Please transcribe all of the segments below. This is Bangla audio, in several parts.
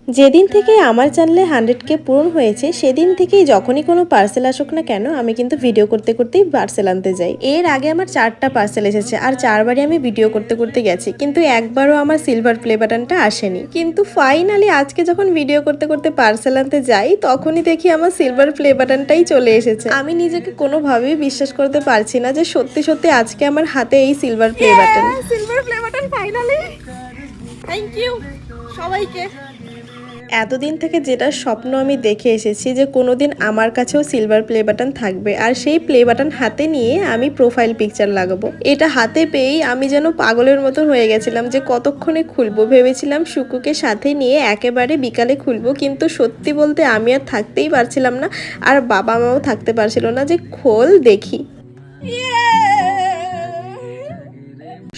যেদিন থেকে আমার চ্যানেলে 100K পূরণ হয়েছে সেদিন থেকেই যখনই কোনো পার্সেল আসুক না কেন আমি কিন্তু ভিডিও করতে করতেই পার্সেল আনতে যাই। এর আগে আমার 4টা পার্সেল এসেছে আর 4বারই আমি ভিডিও করতে করতে গেছি, কিন্তু একবারও আমার সিলভার প্লে বাটনটা আসেনি। কিন্তু ফাইনালি আজকে যখন ভিডিও করতে করতে পার্সেল আনতে যাই তখনই দেখি আমার সিলভার প্লে বাটনটাই চলে এসেছে। আমি নিজেকে কোনোভাবেই বিশ্বাস করতে পারছি না যে সত্যি সত্যি আজকে আমার হাতে এই silver play button. Silver play button finally. Thank you সবাইকে। এতদিন থেকে যেটা স্বপ্ন আমি দেখে এসেছি যে কোনোদিন আমার কাছেও সিলভার প্লে বাটন থাকবে, আর সেই প্লে বাটন হাতে নিয়ে আমি প্রোফাইল পিকচার লাগাবো, এটা হাতে পেয়েই আমি যেন পাগলের মতন হয়ে গেছিলাম যে কতক্ষণে খুলবো। ভেবেছিলাম শুকুকে সাথে নিয়ে একেবারে বিকালে খুলবো, কিন্তু সত্যি বলতে আমি আর থাকতেই পারছিলাম না, আর বাবা মাও থাকতে পারছিল না যে খোল দেখি।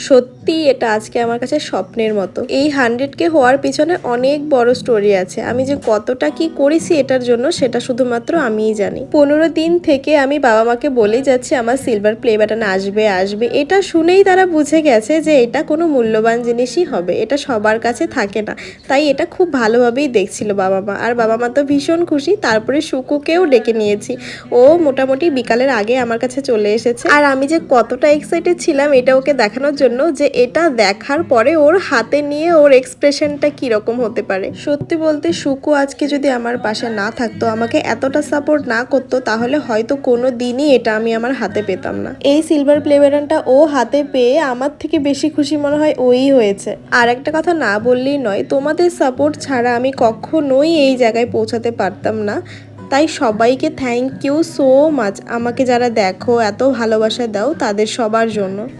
সত্যি এটা আজকে আমার কাছে স্বপ্নের মতো। এই 100K হওয়ার পিছনে অনেক বড় স্টোরি আছে। আমি যে কতটা কি করেছি এটার জন্য সেটা শুধুমাত্র আমিই জানি। 15 দিন থেকে আমি বাবা মাকে বলেই যাচ্ছি আমার সিলভার প্লে বাটন আসবে আসবে, এটা শুনেই তারা বুঝে গেছে যে এটা কোনো মূল্যবান জিনিসই হবে, এটা সবার কাছে থাকে না। তাই এটা খুব ভালোভাবেই দেখছিল বাবা মা, আর বাবা মা তো ভীষণ খুশি। তারপরে শুকুকেও ডেকে নিয়েছি, ও মোটামুটি বিকালের আগে আমার কাছে চলে এসেছে। আর আমি যে কতটা এক্সাইটেড ছিলাম এটা ওকে দেখানোর জন্য যে এটা দেখার পরে ওর হাতে নিয়ে ওর এক্সপ্রেশনটা কিরকম হতে পারে। সত্যি বলতে শুকু আজকে যদি আমার পাশে না থাকতো, আমাকে এতটা সাপোর্ট না করতো, তাহলে হয়তো কোনো দিনই এটা আমি আমার হাতে পেতাম না। এই সিলভার প্লে বাটনটা ও হাতে পেয়ে আমার থেকে বেশি খুশি মনে হয় ওই হয়েছে। আর একটা কথা না বললেই নয়, তোমাদের সাপোর্ট ছাড়া আমি কখনোই এই জায়গায় পৌঁছাতে পারতাম না। তাই সবাইকে থ্যাংক ইউ সো মাচ, আমাকে যারা দেখো এত ভালোবাসা দাও তাদের সবার জন্য।